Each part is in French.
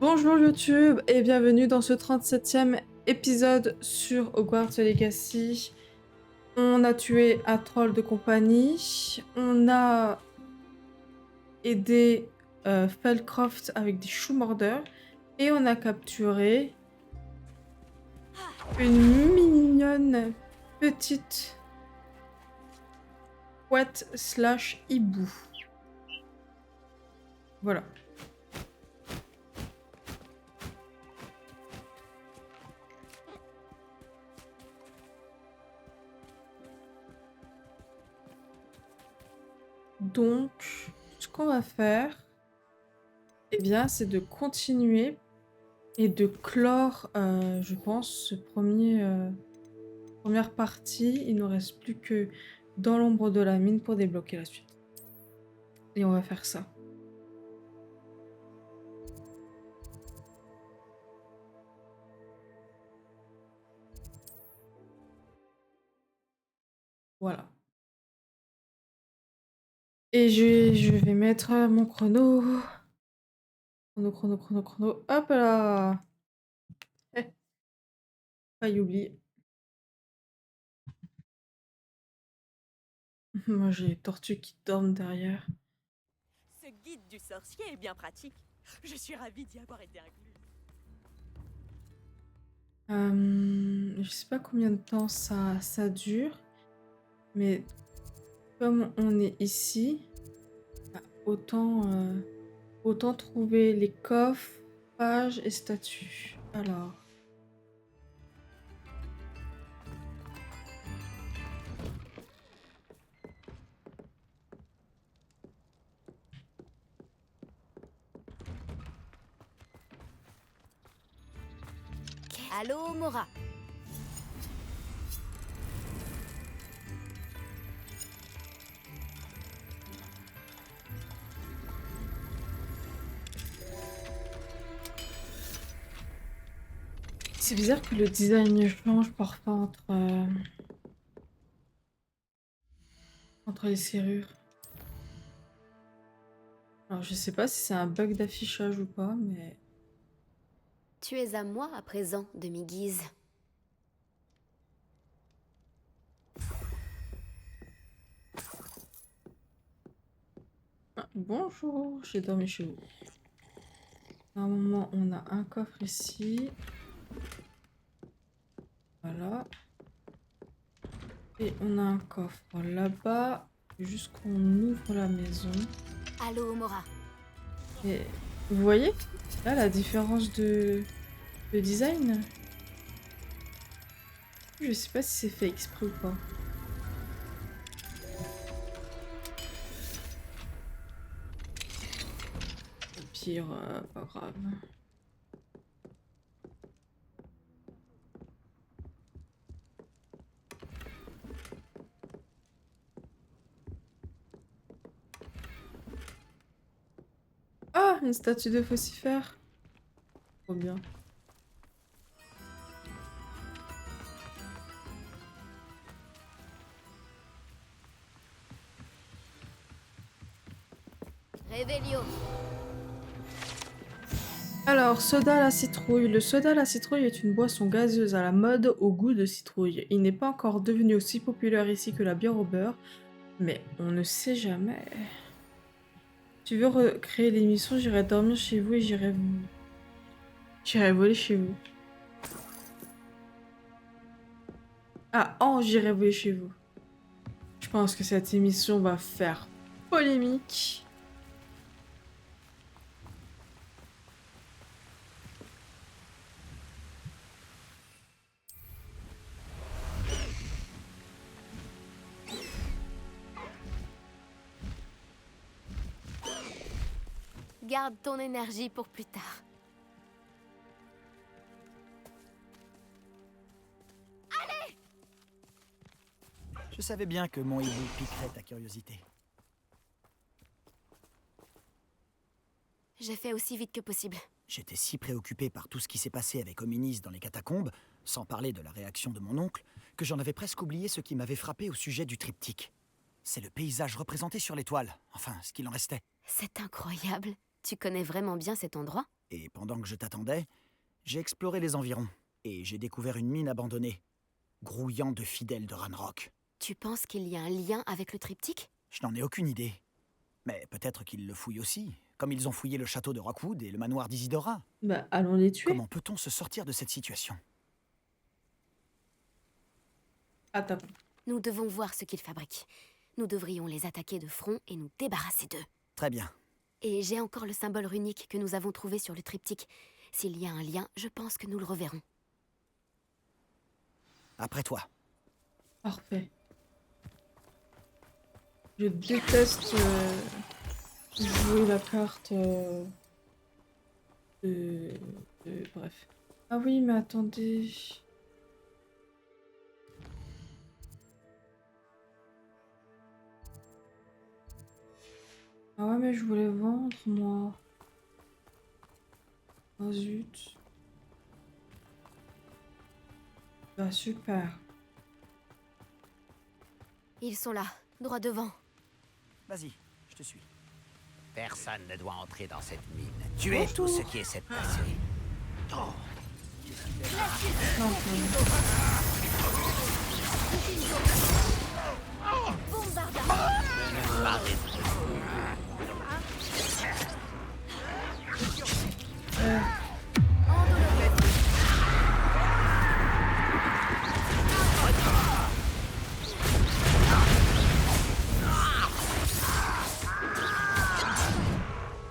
Bonjour YouTube et bienvenue dans ce 37e épisode sur Hogwarts Legacy. On a tué un troll de compagnie, on a aidé Felcroft avec des choux mordeurs et on a capturé une mignonne petite couette slash hibou. Voilà. Donc, ce qu'on va faire, eh bien, c'est de continuer et de clore, je pense, ce première partie. Il ne nous reste plus que dans l'ombre de la mine pour débloquer la suite. Et on va faire ça. Voilà. Et je vais mettre mon chrono. Chrono. Hop là! Eh, failli oublier. Moi, j'ai les tortues qui dorment derrière. Ce guide du sorcier est bien pratique. Je suis ravie d'y avoir été incluse. Je sais pas combien de temps ça dure, mais comme on est ici, bah, autant trouver les coffres, pages et statues. Alors, Allô, Mora. c'est bizarre que le design change parfois entre les serrures. Alors, je sais pas si c'est un bug d'affichage ou pas, mais... Tu es à moi à présent, demi-guise. Ah, bonjour, j'ai dormi chez vous. Normalement, on a un coffre ici. Voilà. Et on a un coffre là-bas. Juste qu'on ouvre la maison. Allô, Mora. Et vous voyez là la différence de design? Je sais pas si c'est fait exprès ou pas. Au pire, pas grave. Ah, une statue de Faucifère. Trop bien. Révélio. Alors, soda à la citrouille. Le soda à la citrouille est une boisson gazeuse à la mode au goût de citrouille. Il n'est pas encore devenu aussi populaire ici que la bière au beurre, mais on ne sait jamais. Tu veux recréer l'émission, j'irai dormir chez vous et j'irai voler chez vous. Ah, oh, j'irai voler chez vous. Je pense que cette émission va faire polémique. Garde ton énergie pour plus tard. Je savais bien que mon hibou piquerait ta curiosité. J'ai fait aussi vite que possible. J'étais si préoccupé par tout ce qui s'est passé avec Hominis dans les catacombes, sans parler de la réaction de mon oncle, que j'en avais presque oublié ce qui m'avait frappé au sujet du triptyque. C'est le paysage représenté sur l'étoile, enfin, ce qu'il en restait. C'est incroyable. Tu connais vraiment bien cet endroit? Et pendant que je t'attendais, j'ai exploré les environs. Et j'ai découvert une mine abandonnée, grouillant de fidèles de Ranrock. Tu penses qu'il y a un lien avec le triptyque? Je n'en ai aucune idée. Mais peut-être qu'ils le fouillent aussi, comme ils ont fouillé le château de Rockwood et le manoir d'Isidora. Bah, allons les tuer. Comment peut-on se sortir de cette situation? Attends. Nous devons voir ce qu'ils fabriquent. Nous devrions les attaquer de front et nous débarrasser d'eux. Très bien. Et j'ai encore le symbole runique que nous avons trouvé sur le triptyque. S'il y a un lien, je pense que nous le reverrons. Après toi. Parfait. Je déteste jouer la carte bref. Ah oui, mais attendez. Ah ouais, mais je voulais vendre, moi. Oh zut. Bah super. Ils sont là, droit devant. Vas-y, je te suis. Personne ne doit entrer dans cette mine. Tuez tout ce qui essaie de passer. Non,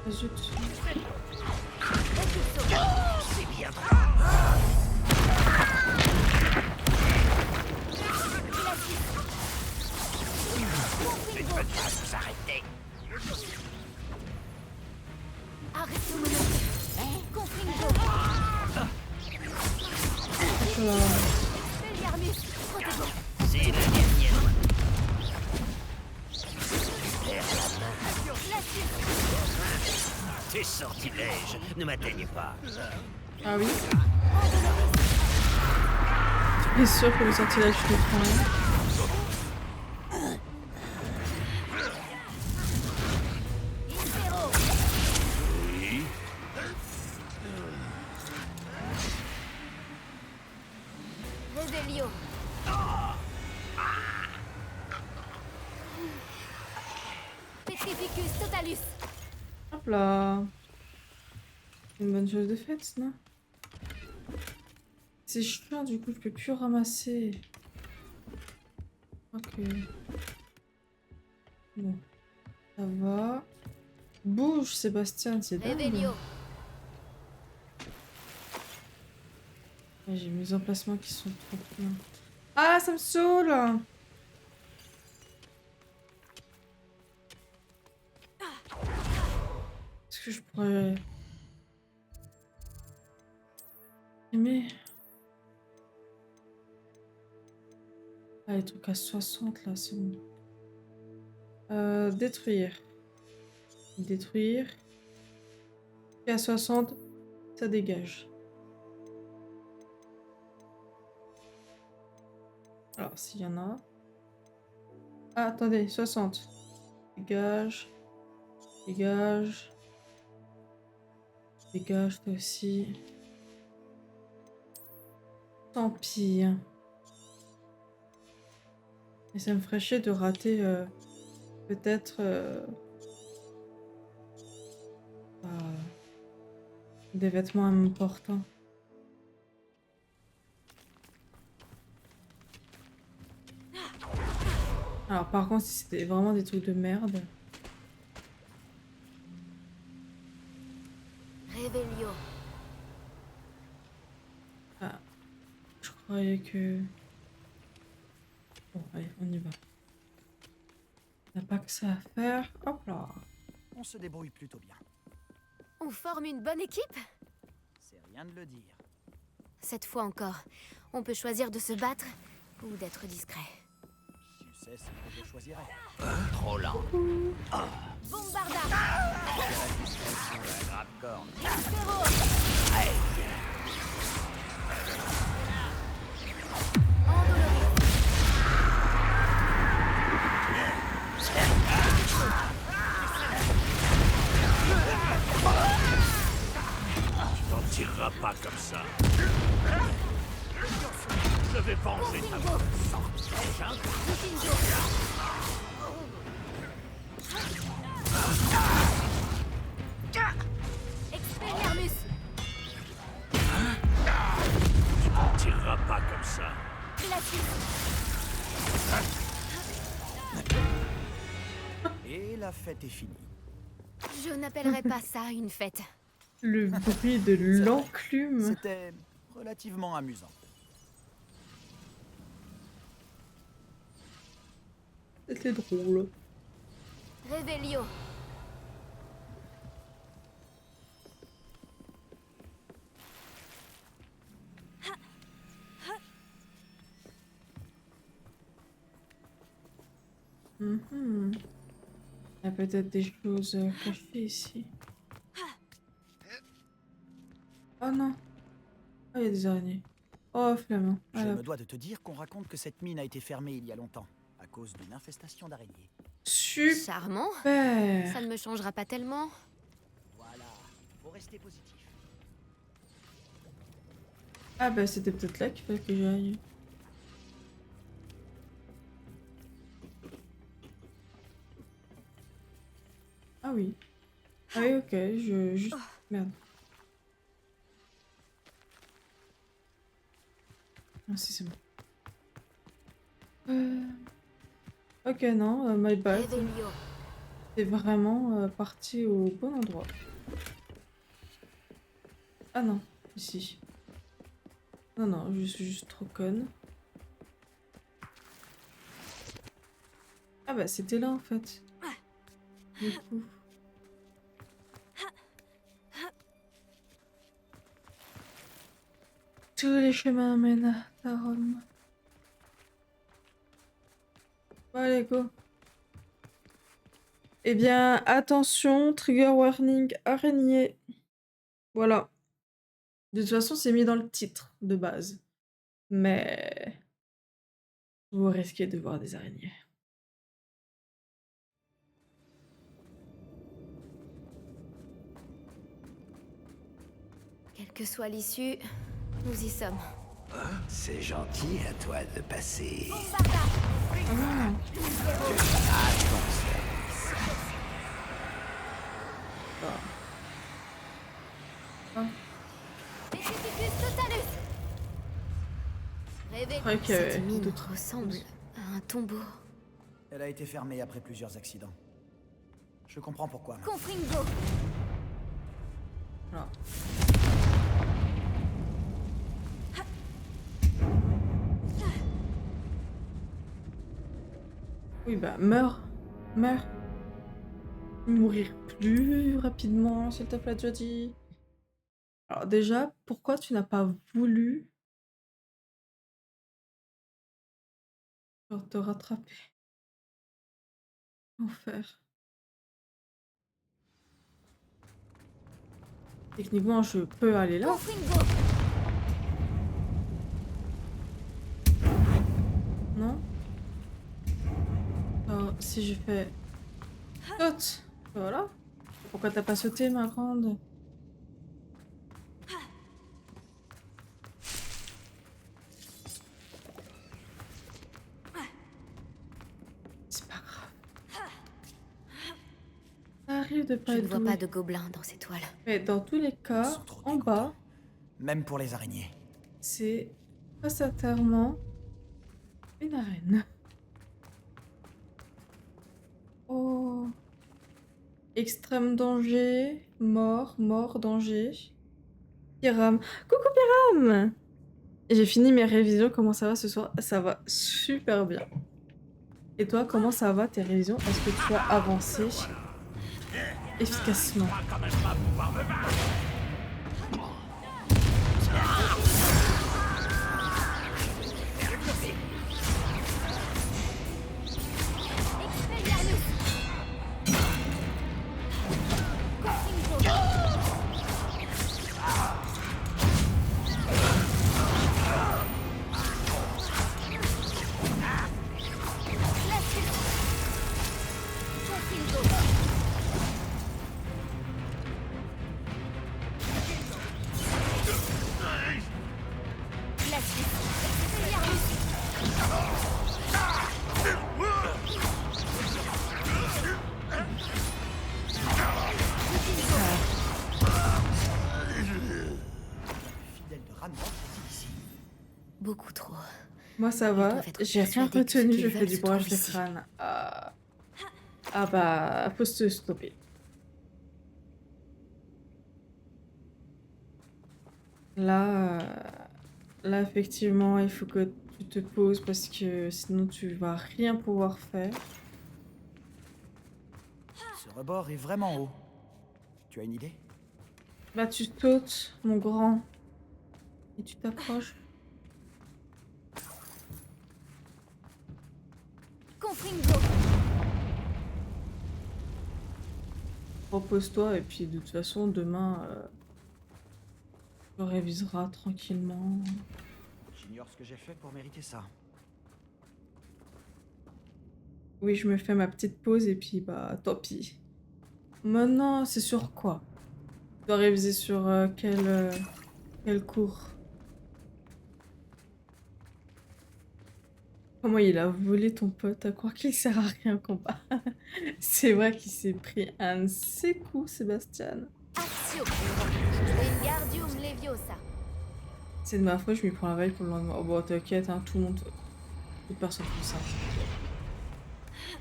zut. C'est bien. Vous ne pouvez pas vous arrêter. Arrêtons-le. Confringo. Expelliarmus, protégons. C'est le dernier. Tes sortilèges ne m'atteignent pas. Ah oui. Tu es sûr que le sortilège je le prends. Revelio. Petrificus totalus. Hop là. Une bonne chose de faite, non? C'est chiant, du coup, je peux plus ramasser. Ok. Bon. Ça va. Bouge, Sébastien, c'est dingue. Revelio. J'ai mes emplacements qui sont trop bien. Ah, ça me saoule! Est-ce que je pourrais... aimer? Ah, les trucs à 60 là, c'est bon. Détruire. Détruire. Et à 60, ça dégage. Alors, s'il y en a... Ah, attendez, 60. Dégage. Dégage. Dégage, toi aussi. Tant pis. Hein. Et ça me ferait chier de rater peut-être des vêtements importants. Alors par contre, si c'était vraiment des trucs de merde... Revelio. Ah, je croyais que... Bon, allez, on y va. On n'a pas que ça à faire. Hop là. On se débrouille plutôt bien. On forme une bonne équipe? C'est rien de le dire. Cette fois encore, on peut choisir de se battre ou d'être discret. Tu sais ce que je choisirais. Trop lent. Bombarda. La grave corne. Espero. Endoloris. tireras pas comme ça. Je vais venger ta mort. Expelliarmus. Tu m'en tireras pas comme ça. Glacius. Et la fête est finie. Je n'appellerais pas ça une fête. Le bruit de l'enclume. C'était relativement amusant. C'était drôle. Revelio. Mhm. Il y a peut-être des choses cachées ici. Oh non. Oh, il y a des araignées. Oh, Flamand. Je Ah, me dois de te dire qu'on raconte que cette mine a été fermée il y a longtemps, à cause d'une infestation d'araignées. super. Charmant. Ça ne me changera pas tellement. Voilà, faut rester positif. Ah bah c'était peut-être là qu'il fallait que j'aille. Ah oui. Ah oui, ok, juste... Merde. Ah si, c'est bon. Ok, non, my bad. Revelio. C'est vraiment parti au bon endroit. Ah non, ici. Non, non, je suis juste trop conne. Ah bah c'était là en fait. Du coup. Tous les chemins mènent à Rome. Bon, allez, go. Eh bien, attention, trigger warning, araignée. Voilà. De toute façon, c'est mis dans le titre de base. Mais vous risquez de voir des araignées. Quelle que soit l'issue, nous y sommes. C'est gentil à toi de passer. Ah, Executus totalus. je croyais qu'il y avait Cette mine d'autres ressemble choses. à un tombeau. Elle a été fermée après plusieurs accidents. Je comprends pourquoi. Confringo. Voilà. Oui, bah, meurs. Meurs. Mourir plus rapidement, s'il te plaît, Jodie. Alors déjà, pourquoi tu n'as pas voulu genre, te rattraper? Enfer. Techniquement, je peux aller là. Confringo. Non? Alors, si je fais... Saute! Voilà. Pourquoi t'as pas sauté, ma grande? C'est pas grave. Ça arrive de pas Je être ne vois doué. pas de gobelins dans ces toiles. Mais dans tous les Ils cas, sont trop en bas, Même pour les araignées. c'est passatairement une arène. Oh. Extrême danger. Mort, mort, danger. Pyram. Coucou Pyram! J'ai fini mes révisions. Comment ça va ce soir? Ça va super bien. Et toi, comment ça va tes révisions? Est-ce que tu as avancé efficacement? Quand même pas pouvoir me battre. Expelliarmus. Confringo. Glacius. Confringo. Beaucoup trop. Moi ça Ils va, doivent être j'ai rien persuadés que ce retenu, qu'ils je fais veulent du se bourrage trouve de ici. crâne. Ah bah, faut se stopper. Là, là effectivement, il faut que tu te poses parce que sinon tu vas rien pouvoir faire. Ce rebord est vraiment haut. Tu as une idée? Bah tu sautes, mon grand, et tu t'approches. Confringo. Repose-toi et puis de toute façon demain, tu réviseras tranquillement. J'ignore ce que j'ai fait pour mériter ça. Oui, je me fais ma petite pause et puis bah tant pis. Maintenant, c'est sur quoi? Tu dois réviser sur quel cours? Comment il a volé ton pote à croire qu'il sert à rien au combat. C'est vrai qu'il s'est pris un de ses coups, Sébastien. Actio. Wingardium Leviosa. C'est de ma faute, je m'y prends la veille pour le lendemain. Oh bon, t'inquiète, hein, tout le monde, toute personne fait ça.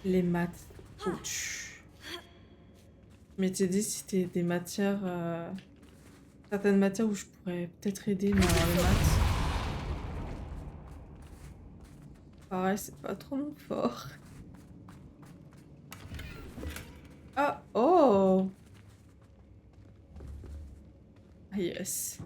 Les maths. Ouch. Mais t'es dit si c'était des matières, certaines matières où je pourrais peut-être aider, mais alors les maths, pareil, c'est pas trop mon fort. Ah, oh! Ah, yes.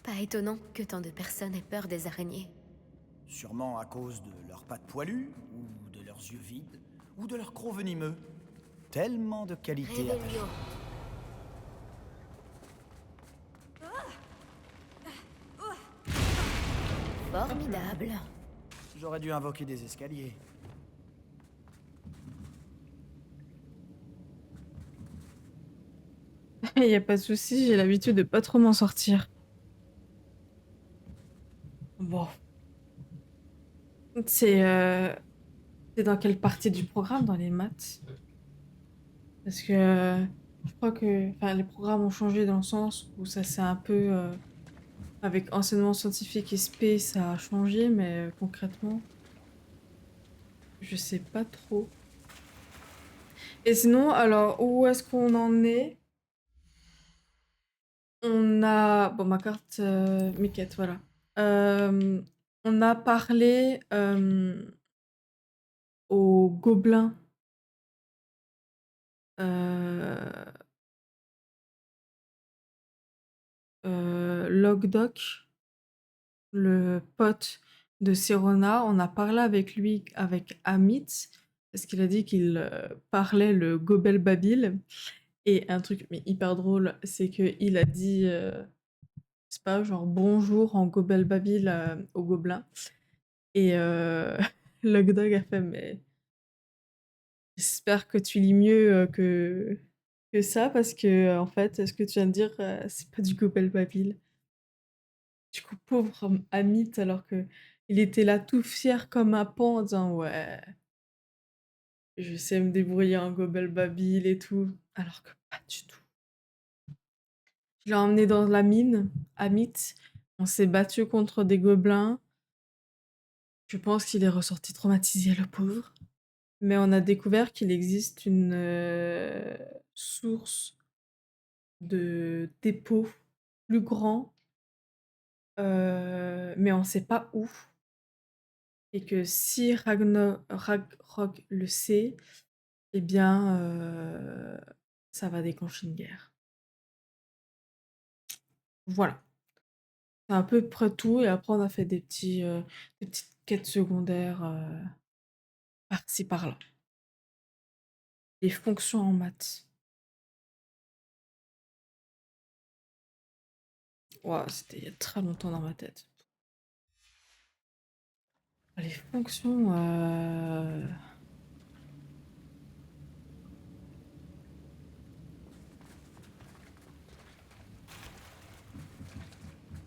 Pas étonnant que tant de personnes aient peur des araignées. Sûrement à cause de leurs pattes poilues, ou de leurs yeux vides, ou de leurs crocs venimeux. Tellement de qualités à Réveillon. Formidable. J'aurais dû invoquer des escaliers. Y a pas de souci, j'ai l'habitude de pas trop m'en sortir. Bon, c'est c'est dans quelle partie du programme dans les maths? Parce que je crois que enfin, les programmes ont changé dans le sens où ça c'est un peu avec enseignement scientifique et SP ça a changé, mais concrètement, je sais pas trop. Et sinon, alors où est-ce qu'on en est? On a bon ma carte Miquette, voilà. Euh, on a parlé aux gobelins. Euh, Logdoc, le pote de Sirona, on a parlé avec lui, avec Amit, parce qu'il a dit qu'il parlait le Gobel Babil. Et un truc mais hyper drôle, c'est qu'il a dit, c'est pas genre bonjour en Gobel Babil aux gobelins. Et Logdog a fait, mais j'espère que tu lis mieux que ça, parce que en fait, ce que tu viens de dire, c'est pas du Gobel Babil. Du coup, pauvre Amit, alors que il était là tout fier comme un pan en disant ouais, je sais me débrouiller en Gobel Babil et tout, alors que pas du tout. Je l'ai emmené dans la mine, Amit. On s'est battu contre des gobelins. Je pense qu'il est ressorti traumatisé, le pauvre. Mais on a découvert qu'il existe une source de dépôt plus grand, mais on sait pas où. Et que si Ragnarok le sait, eh bien, ça va déclencher une guerre. Voilà. C'est à peu près tout. Et après, on a fait des petites quêtes secondaires par-ci par-là. Les fonctions en maths. Ouah, c'était il y a très longtemps dans ma tête. Les fonctions.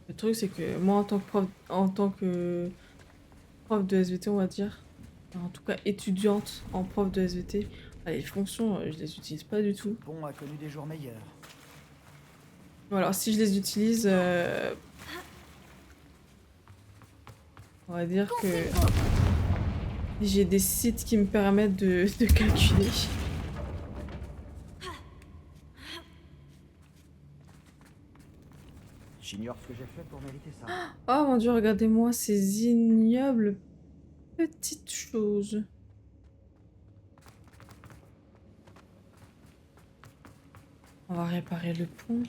Le truc, c'est que moi, en tant que prof de SVT, on va dire, en tout cas étudiante en prof de SVT, les fonctions, je les utilise pas du tout. Bon a connu des jours meilleurs. Bon, alors si je les utilise, on va dire que j'ai des sites qui me permettent de calculer. J'ignore ce que j'ai fait pour mériter ça. Oh mon dieu, regardez-moi ces ignobles petites choses. On va réparer le pont.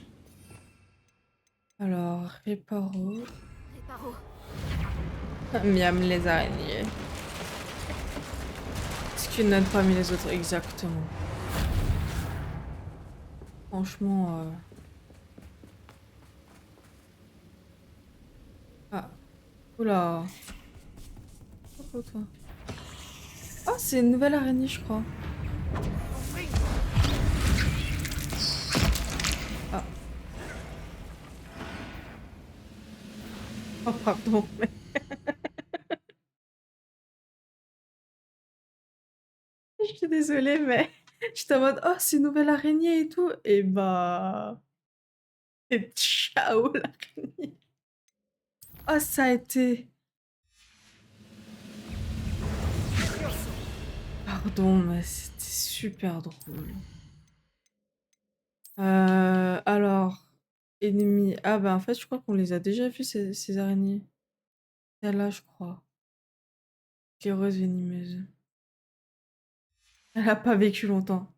Alors, réparo. Réparo. Miam les araignées. Est-ce qu'une note parmi les autres? Exactement. Franchement... Ah. Oula. Oh, toi. Oh, c'est une nouvelle araignée, je crois. Ah. Oh, pardon. Je suis désolée, mais j'étais en mode, oh, c'est une nouvelle araignée et tout. Et bah... Et ciao, l'araignée. Oh, ça a été... Pardon, mais c'était super drôle. Alors... Ennemis. Ah bah en fait, je crois qu'on les a déjà vus, ces araignées. Celle-là, je crois. Éclaireuse venimeuse. Elle a pas vécu longtemps.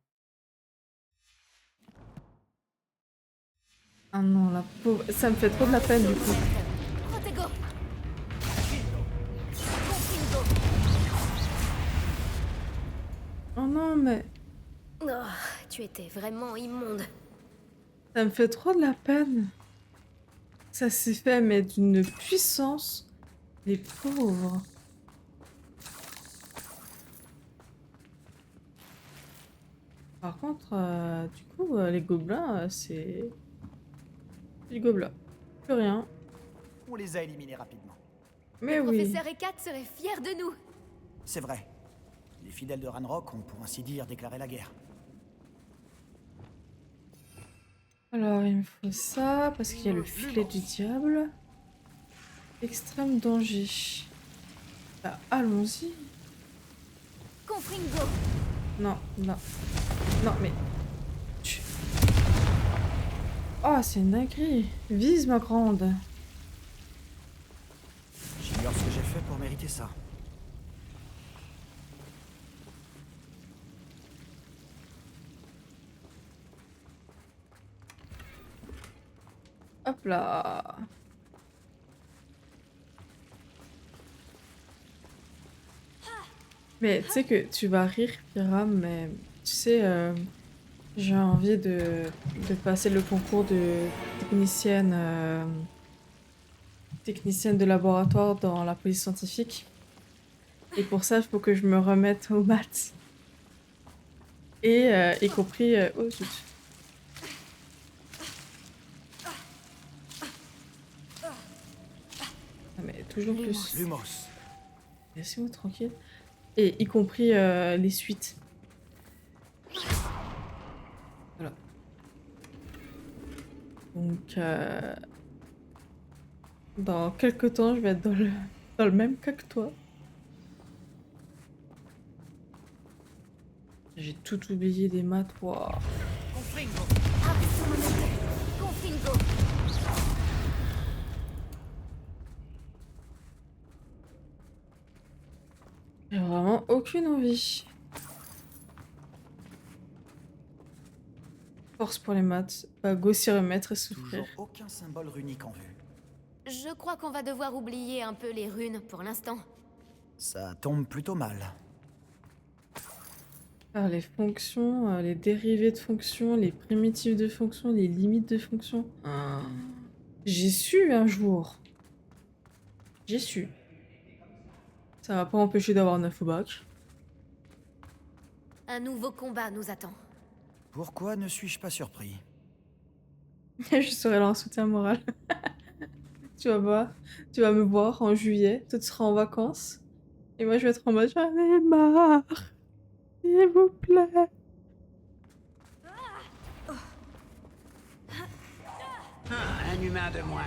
Ah non, la pauvre... Ça me fait trop de la peine, du coup. Protego. Oh non, mais... Oh, tu étais vraiment immonde. Ça me fait trop de la peine. Ça s'est fait, mais d'une puissance. Les pauvres. Par contre, du coup, les gobelins, c'est... Du gobelin. Plus rien. On les a éliminés rapidement. Mais Le oui. professeur Ekat serait fier de nous. C'est vrai. Les fidèles de Ranrock ont pour ainsi dire déclaré la guerre. Alors, il me faut ça, parce qu'il y a le filet du diable. Extrême danger. Bah, allons-y. Confringo. Non, non. Non, mais... Oh, c'est une dinguerie. Vise, ma grande. J'ignore ce que j'ai fait pour mériter ça. Hop là. Mais tu sais que tu vas rire, Piram, mais tu sais, j'ai envie de passer le concours de technicienne, technicienne de laboratoire dans la police scientifique. Et pour ça, il faut que je me remette aux maths. Et y compris... oh zut. Ah, mais toujours plus. Lumos. Laissez-moi tranquille. Et y compris les suites. Voilà. Donc, dans quelques temps, je vais être dans le même cas que toi. J'ai tout oublié des maths. Waouh. Confringo. J'ai vraiment aucune envie. Force pour les maths. Go s'y remettre et souffrir. Toujours aucun symbole runique en vue. Je crois qu'on va devoir oublier un peu les runes pour l'instant. Ça tombe plutôt mal. Faire les fonctions, les dérivés de fonctions, les primitives de fonctions, les limites de fonctions. J'ai su un jour. J'ai su. Ça m'a pas empêché d'avoir 9 au bac. Un nouveau combat nous attend. Pourquoi ne suis-je pas surpris? Je serai là en soutien moral. Tu vas me voir en juillet, toi tu seras en vacances. Et moi je vais être en mode j'en ai marre. S'il vous plaît. humain de moins.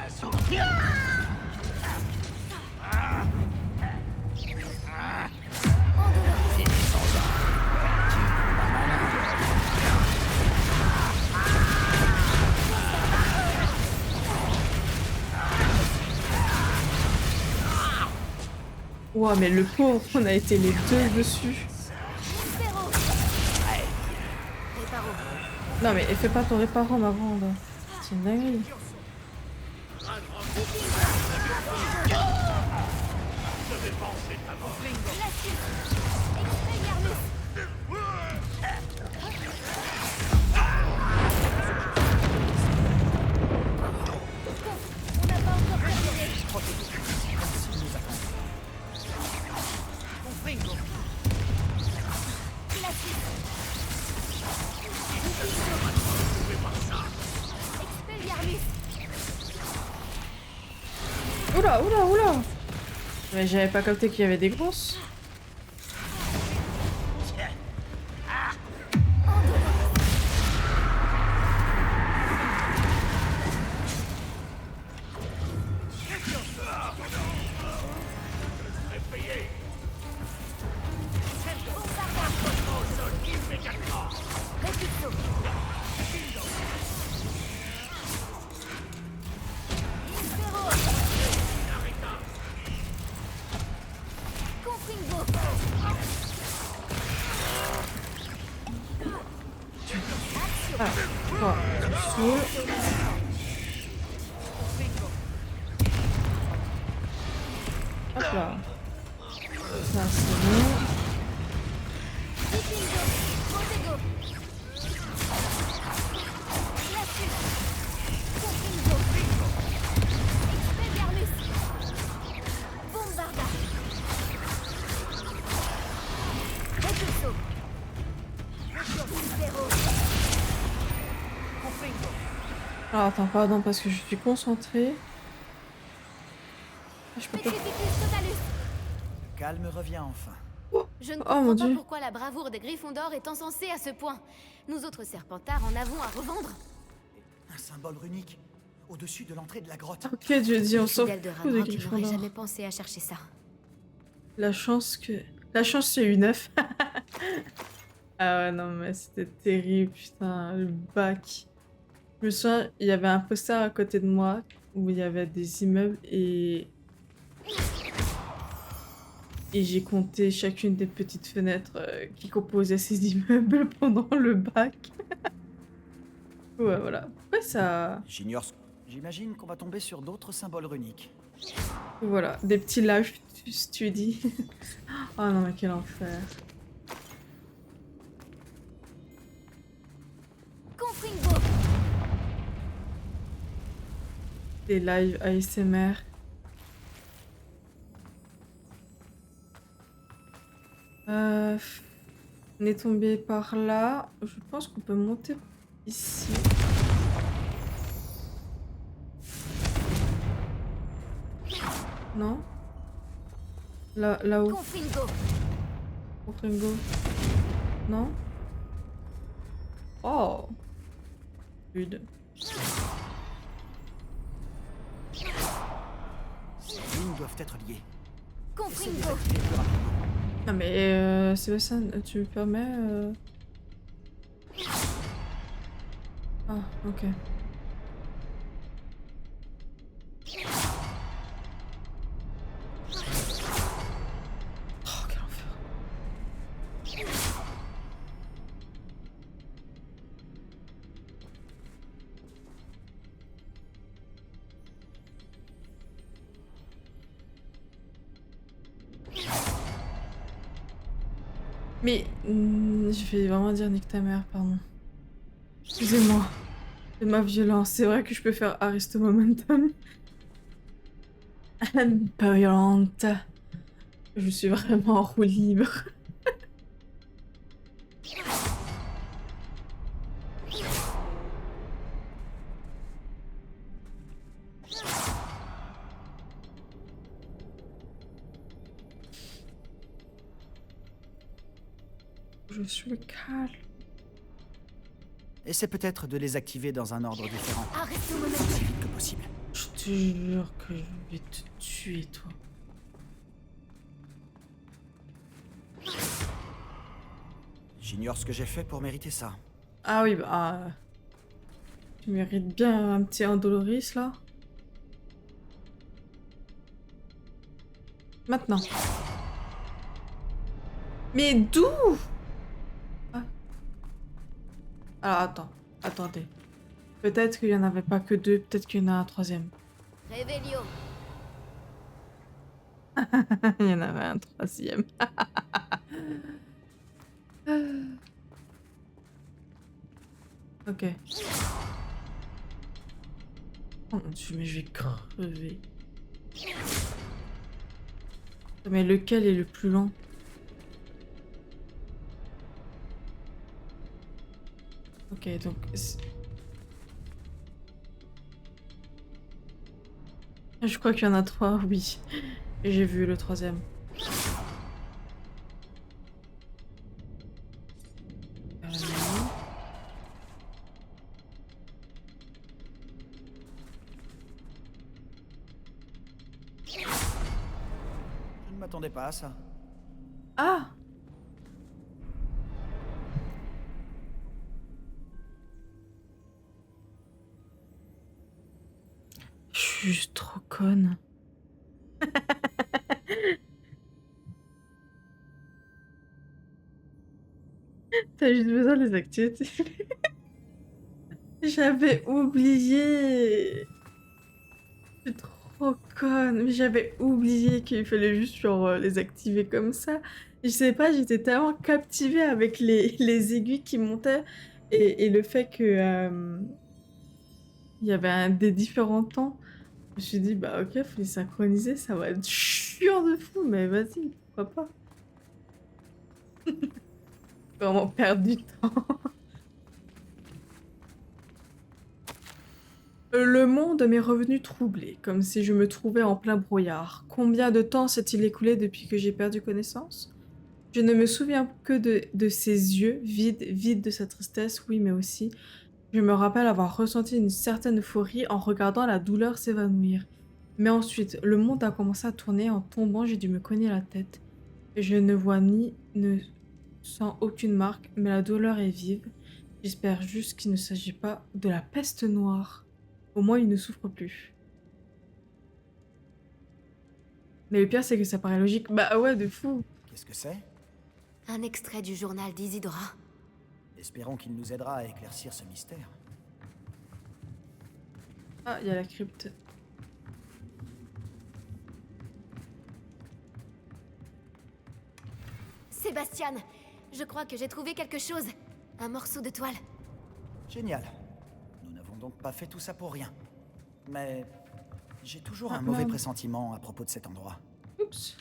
Ouah, mais le pauvre, on a été les deux dessus. Non mais fais pas ton réparant ma grande. C'est une dinguerie. Oula, oula, oula. Mais j'avais pas capté qu'il y avait des grosses. Ah, toi, tu saoules. Hop là. Ça, c'est bon. Alors attends, pardon, parce que je suis concentrée. Ah, je peux pas. Le calme revient enfin. Je ne Oh comprends mon pas dieu. pourquoi la bravoure des Gryffondors est encensée à ce point. Nous autres Serpentards en avons à revendre. Un symbole runique au-dessus de l'entrée de la grotte. Ok, Dieu dit, on Les s'en fidèles de fout des Ragnarok n'auraient Gryffondors. jamais pensé à chercher ça. La chance que... La chance c'est une 9. Ah ouais, non mais c'était terrible, putain, le bac. Je me souviens, il y avait un poster à côté de moi où il y avait des immeubles et j'ai compté chacune des petites fenêtres qui composaient ces immeubles pendant le bac. Ouais, voilà. Pourquoi ça... J'ignore. J'imagine qu'on va tomber sur d'autres symboles runiques. Voilà, des petits lives study. Oh non mais quel enfer. Confringo. Des lives ASMR. On est tombé par là. Je pense qu'on peut monter ici. Non? Là-haut. Confringo. Confringo. Non? Oh! Rude. Ces lignes doivent être liées. Confringo. Activez plus rapidement. Non mais Sébastien, tu me permets Ah, ok. Oh, quel enfer. Mais je vais vraiment dire nique ta mère, pardon. Excusez-moi de ma violence. C'est vrai que je peux faire Aristo Momentum. Un peu violente. Je suis vraiment en roue libre. Je suis calme. Essaie peut-être de les activer dans un ordre différent. Arrête-nous, Aussi Momo. vite que possible. Je te jure que je vais te tuer, toi. J'ignore ce que j'ai fait pour mériter ça. Ah oui, bah... Tu mérites bien un petit Indoloris, là. Maintenant. Mais d'où? Ah. Alors, attends. Attendez. Peut-être qu'il y en avait pas que deux, peut-être qu'il y en a un troisième. Réveillon. Il y en avait un troisième. Ok. Oh mon dieu, mais je vais crever. Mais lequel est le plus lent? Ok, donc... Je crois qu'il y en a trois, oui. Et j'ai vu le troisième. Je ne m'attendais pas à ça. Ah! Je suis juste trop conne. T'as juste besoin de les activer. J'avais oublié. Je suis trop conne. Mais j'avais oublié qu'il fallait juste genre les activer comme ça. Je sais pas, j'étais tellement captivée avec les aiguilles qui montaient et le fait que il y avait des différents temps. Je me suis dit, bah ok, faut les synchroniser, ça va être chiant de fou, mais vas-y, pourquoi pas. Vraiment perdre du temps. Le monde m'est revenu troublé, comme si je me trouvais en plein brouillard. Combien de temps s'est-il écoulé depuis que j'ai perdu connaissance? Je ne me souviens que de ses yeux, vides de sa tristesse, oui, mais aussi. Je me rappelle avoir ressenti une certaine euphorie en regardant la douleur s'évanouir. Mais ensuite, le monde a commencé à tourner. En tombant, j'ai dû me cogner la tête. Je ne vois ne sens aucune marque, mais la douleur est vive. J'espère juste qu'il ne s'agit pas de la peste noire. Au moins, il ne souffre plus. Mais le pire, c'est que ça paraît logique. Bah ouais, de fou. Qu'est-ce que c'est? Un extrait du journal d'Isidora. Espérons qu'il nous aidera à éclaircir ce mystère. Ah, il y a la crypte. Sébastien, je crois que j'ai trouvé quelque chose. Un morceau de toile. Génial. Nous n'avons donc pas fait tout ça pour rien. Mais j'ai toujours Ah, un mauvais merde. pressentiment à propos de cet endroit. Oups.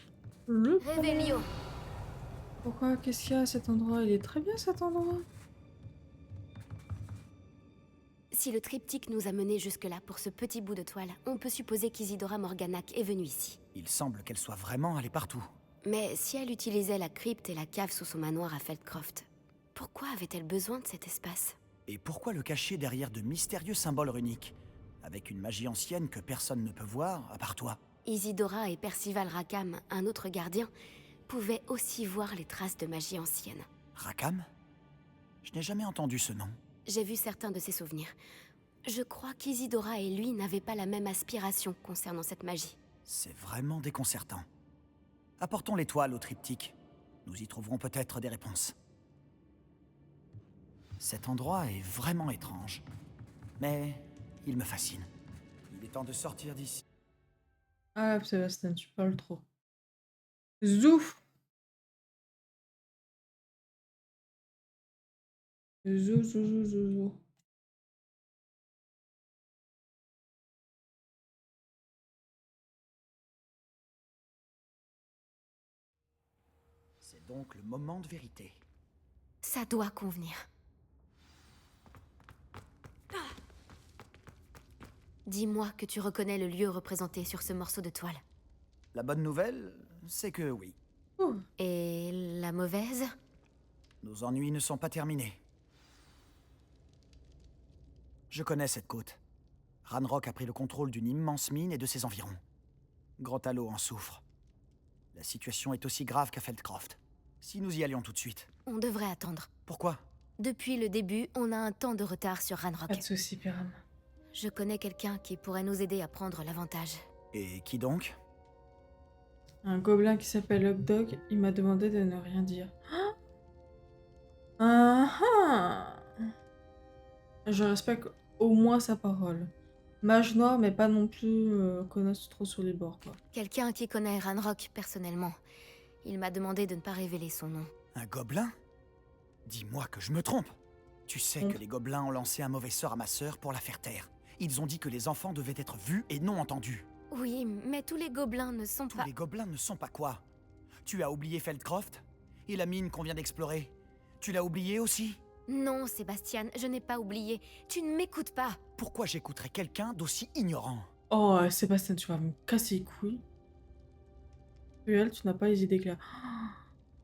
Le... Réveillon. Pourquoi? Qu'est-ce qu'il y a à cet endroit? Il est très bien cet endroit. Si le triptyque nous a menés jusque-là pour ce petit bout de toile, on peut supposer qu'Isidora Morganac est venue ici. Il semble qu'elle soit vraiment allée partout. Mais si elle utilisait la crypte et la cave sous son manoir à Feldcroft, pourquoi avait-elle besoin de cet espace? Et pourquoi le cacher derrière de mystérieux symboles runiques? Avec une magie ancienne que personne ne peut voir, à part toi. Isidora et Percival Rackham, un autre gardien, pouvaient aussi voir les traces de magie ancienne. Rackham? Je n'ai jamais entendu ce nom. J'ai vu certains de ses souvenirs. Je crois qu'Isidora et lui n'avaient pas la même aspiration concernant cette magie. C'est vraiment déconcertant. Apportons l'étoile au triptyque. Nous y trouverons peut-être des réponses. Cet endroit est vraiment étrange. Mais il me fascine. Il est temps de sortir d'ici. Ah, Sébastien, tu parles trop. Zouf! Zou, zou, zou, zou, zou. C'est donc le moment de vérité. Ça doit convenir. Dis-moi que tu reconnais le lieu représenté sur ce morceau de toile. La bonne nouvelle, c'est que oui. Ouh. Et la mauvaise? Nos ennuis ne sont pas terminés. Je connais cette côte. Ranrock a pris le contrôle d'une immense mine et de ses environs. Grand Halo en souffre. La situation est aussi grave qu'à Feldcroft. Si nous y allions tout de suite. On devrait attendre. Pourquoi? Depuis le début, on a un temps de retard sur Pas Ranrock. de soucis, Pyram. Je connais quelqu'un qui pourrait nous aider à prendre l'avantage. Et qui donc? Un gobelin qui s'appelle Hog Dog, il m'a demandé de ne rien dire. Ah ah. Je respecte au moins sa parole. Mage noir, mais pas non plus connasse trop sur les bords, quoi. Quelqu'un qui connaît Ranrock personnellement. Il m'a demandé de ne pas révéler son nom. Un gobelin? Dis-moi que je me trompe. Tu sais que les gobelins ont lancé un mauvais sort à ma sœur pour la faire taire. Ils ont dit que les enfants devaient être vus et non entendus. Oui, mais tous les gobelins ne sont Tous pas... les gobelins ne sont pas quoi? Tu as oublié Feldcroft? Et la mine qu'on vient d'explorer? Tu l'as oublié aussi? Non, Sébastien, je n'ai pas oublié. Tu ne m'écoutes pas. Pourquoi j'écouterais quelqu'un d'aussi ignorant? Oh, Sébastien, tu vas me casser les couilles. Cruel, tu n'as pas les idées claires.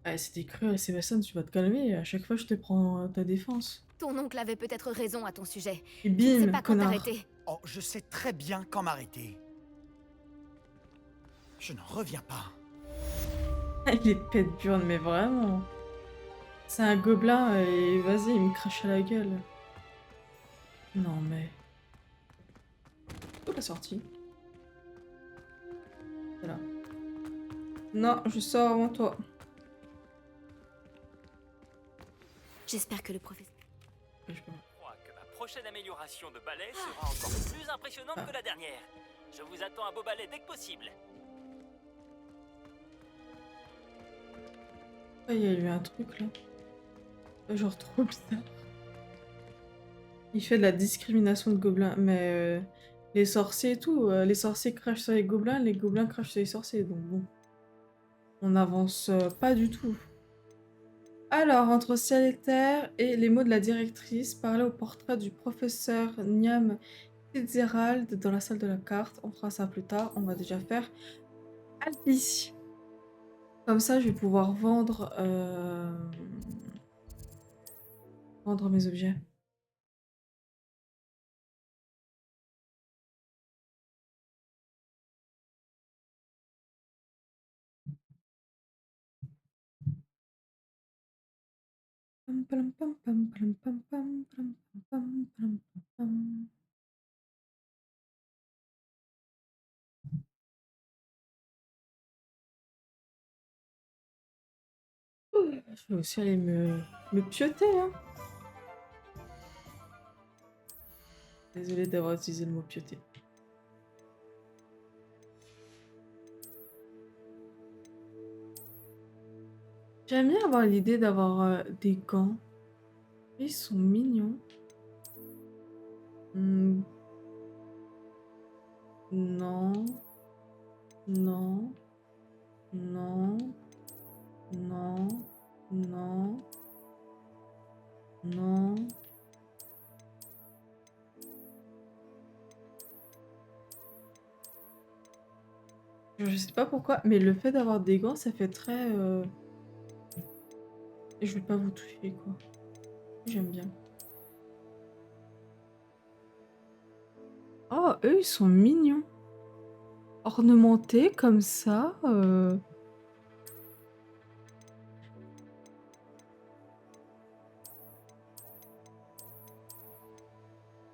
Ah, c'était cruel, Sébastien, tu vas te calmer. À chaque fois, je te prends ta défense. Ton oncle avait peut-être raison à ton sujet. Et Je ne sais bim, pas quand connard. t'arrêter. Oh, je sais très bien quand m'arrêter. Je n'en reviens pas. Il est pète burne, mais vraiment. C'est un gobelin et vas-y, il me crache à la gueule. Non, mais... Où la sortie? C'est là. Non, je sors avant toi. J'espère que le professeur... Je peux- Je crois que ma prochaine amélioration de balai sera encore plus impressionnante que la dernière. Je vous attends à beau balai dès que possible. Ah, il y a eu un truc là. Genre trop bizarre. Il fait de la discrimination de gobelins, mais les sorciers et tout, les sorciers crachent sur les gobelins crachent sur les sorciers, donc bon. On n'avance pas du tout. Alors, entre ciel et terre et les mots de la directrice, parler au portrait du professeur Niam Fitzgerald dans la salle de la carte. On fera ça plus tard, on va déjà faire Alpi. Comme ça, je vais pouvoir vendre mes objets. Pam, pam, pam, pam, pam, pam, pam, pam, pam, pam, pam, pam. Je vais aussi aller me pioter, hein. Désolée d'avoir utilisé le mot pioter. J'aime bien avoir l'idée d'avoir des gants. Ils sont mignons. Hmm. Non. Non. Non. Non. Non. Non. Je sais pas pourquoi, mais le fait d'avoir des gants, ça fait très... Et je vais pas vous toucher, quoi. J'aime bien. Oh, eux, ils sont mignons. Ornementés comme ça.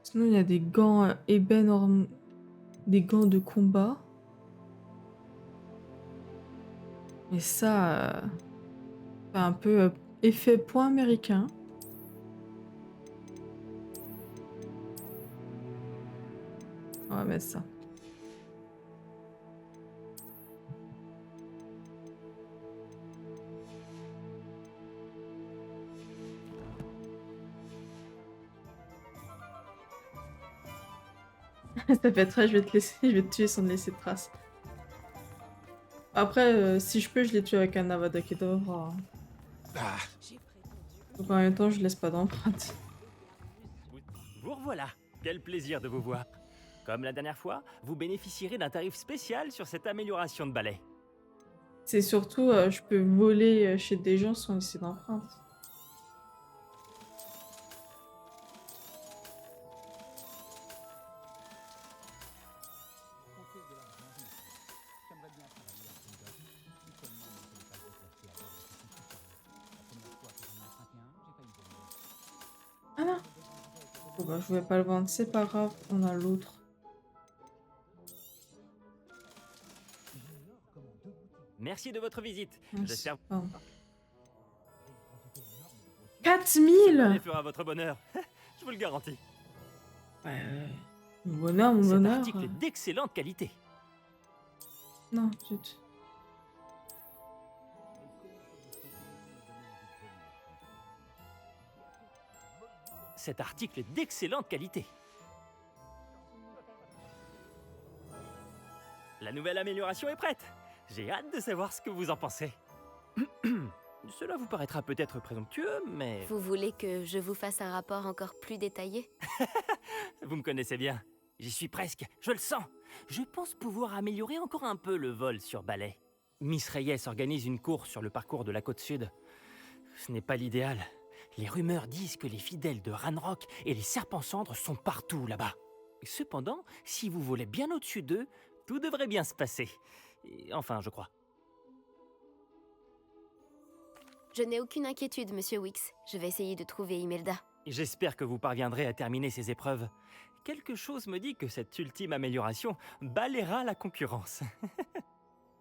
Sinon, il y a des gants ébène, des gants de combat. Mais ça, c'est un peu effet point américain. On va mettre ça. Ça fait très, je vais te laisser, je vais te tuer sans te laisser de traces. Après, si je peux, je les tue avec un Avada Kedavra. Donc en même temps, je laisse pas d'empreinte. Vous revoilà. Quel plaisir de vous voir. Comme la dernière fois, vous bénéficierez d'un tarif spécial sur cette amélioration de balai. C'est surtout, je peux voler chez des gens sans laisser d'empreinte. Bon, bah, je vais pas le vendre, c'est pas grave, on a l'autre. Merci de votre visite. Mince, J'espère que pardon. ce 4000. balai fera votre bonheur. Je vous le garantis. Ouais, mon bonheur, mon Cet bonheur. article est d'excellente qualité. Non, zut. Cet article est d'excellente qualité. La nouvelle amélioration est prête. J'ai hâte de savoir ce que vous en pensez. Cela vous paraîtra peut-être présomptueux, mais Vous voulez que je vous fasse un rapport encore plus détaillé? vous me connaissez bien. J'y suis presque, je le sens. Je pense pouvoir améliorer encore un peu le vol sur balai. Miss Reyes organise une course sur le parcours de la côte sud. Ce n'est pas l'idéal. Les rumeurs disent que les fidèles de Ranrock et les serpents cendres sont partout là-bas. Cependant, si vous volez bien au-dessus d'eux, tout devrait bien se passer. Enfin, je crois. Je n'ai aucune inquiétude, Monsieur Wix. Je vais essayer de trouver Imelda. J'espère que vous parviendrez à terminer ces épreuves. Quelque chose me dit que cette ultime amélioration balayera la concurrence.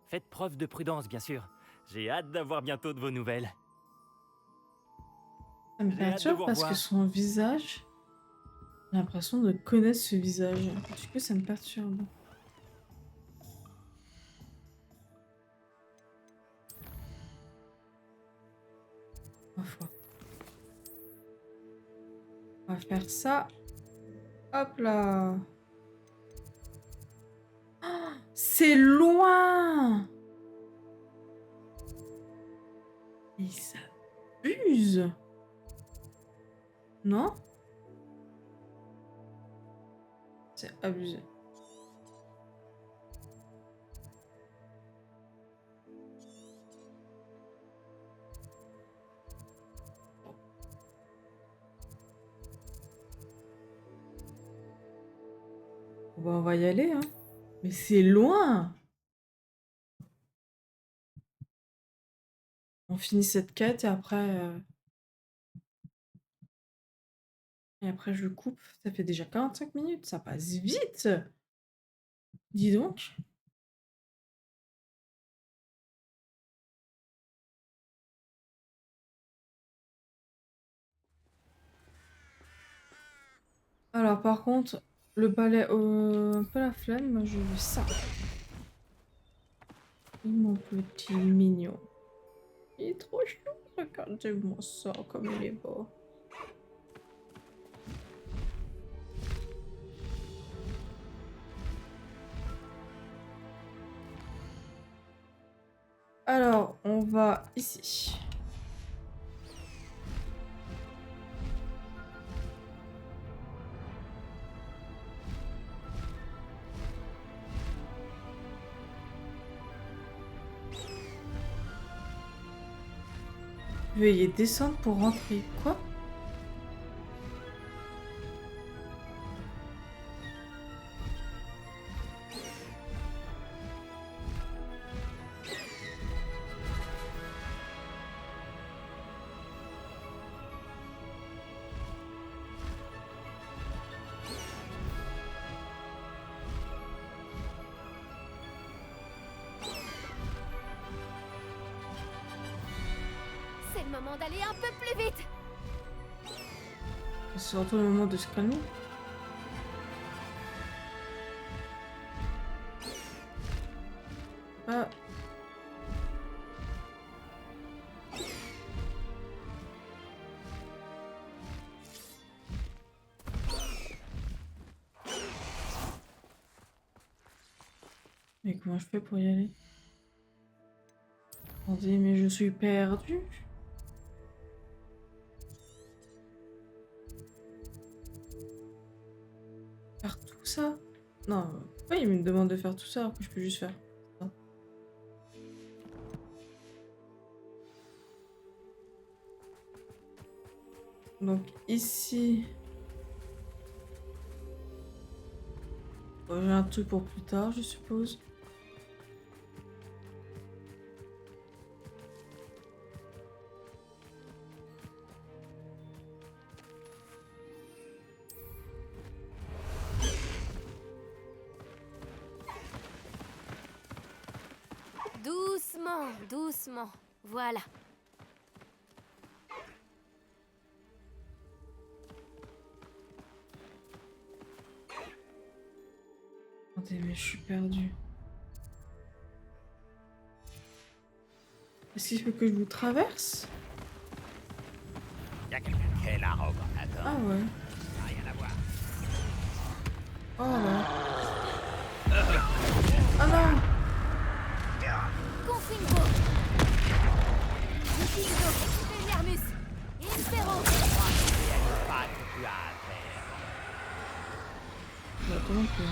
Faites preuve de prudence, bien sûr. J'ai hâte d'avoir bientôt de vos nouvelles. Ça me J'ai hâte de perturbe vous parce que revoir. son visage, j'ai l'impression de connaître ce visage. Du coup, ça me perturbe. Ma foi. On va faire ça. Hop là. Oh, c'est loin. Il s'abuse. Non? C'est abusé. Bon, bah, on va y aller, hein. Mais c'est loin. On finit cette quête et après je coupe. Ça fait déjà 45 minutes, ça passe vite. Dis donc. Alors par contre, le balai un peu la flemme, moi je veux ça. Et mon petit mignon. Il est trop chou, regardez-moi ça comme il est beau. Alors, on va ici. Veuillez descendre pour rentrer. Quoi? C'est le moment d'aller un peu plus vite. C'est surtout le moment de se calmer. Ah. Mais comment je fais pour y aller? Attendez, mais je suis perdue. Faire tout ça? Non, pourquoi il me demande de faire tout ça alors que je peux juste faire ça? Donc ici... Bon, j'ai un truc pour plus tard, je suppose. Doucement, doucement. Voilà. Attendez, mais je suis perdue. Est-ce qu'il faut que je vous traverse? Y a quelqu'un qui est là, Rogue. Attends, Ah ouais. rien à voir. Oh là. Ah non. Confringo. Vikingo. Expelliarmus. Impero. Pas que tu as à faire. Bah, toi non plus, hein.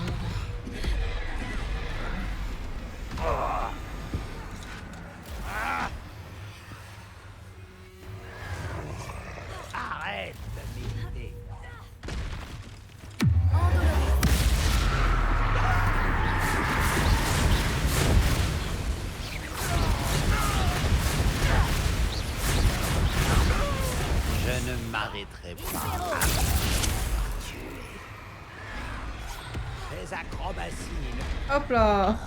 Arrête de m'imiter. Endoloris. Je ne m'arrêterai pas Impero. à tuer. Tes acrobaties. Hop là.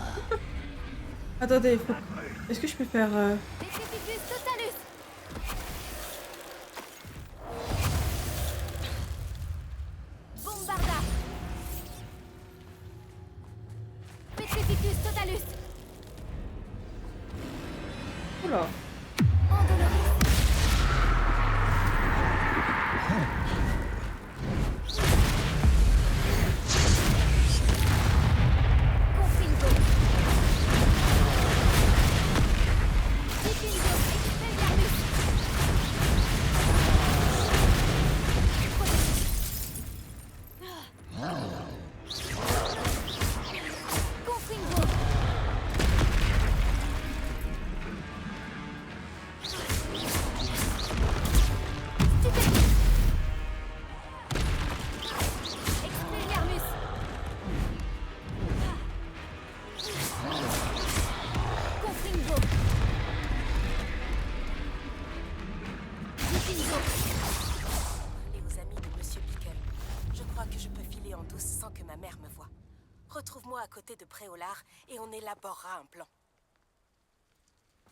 Attendez, faut... Est-ce que je peux faire... Petrificus totalus. Bombarda. Petrificus totalus. Oula. Endoloris. Confringo. Vikingo. Expelliarmus. Confringo. Stupefix. Expelliarmus. Confringo. Vikingo. Et aux amis de Monsieur Pickle. Je crois que je peux filer en douce sans que ma mère me voie. Retrouve-moi à côté de Préolard et on élaborera un plan.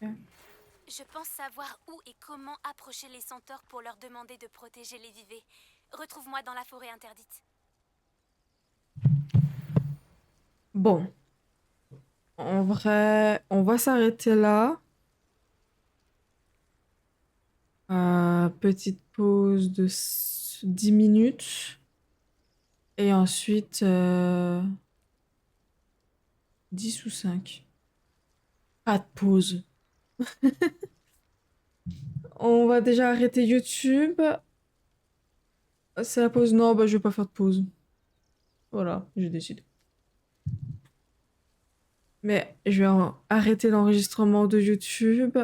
Je pense savoir où et comment approcher les centaures pour leur demander de protéger les vivets. Retrouve-moi dans la forêt interdite. Bon. En vrai, on va s'arrêter là. Petite pause de 10 minutes. Et ensuite... 10 ou 5. Pas de pause. On va déjà arrêter YouTube. C'est la pause? Non, bah je vais pas faire de pause. Voilà, j'ai décidé. Mais je vais arrêter l'enregistrement de YouTube.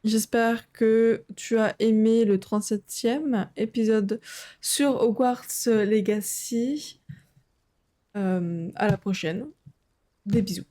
J'espère que tu as aimé le 37e épisode sur Hogwarts Legacy. À la prochaine. Des bisous.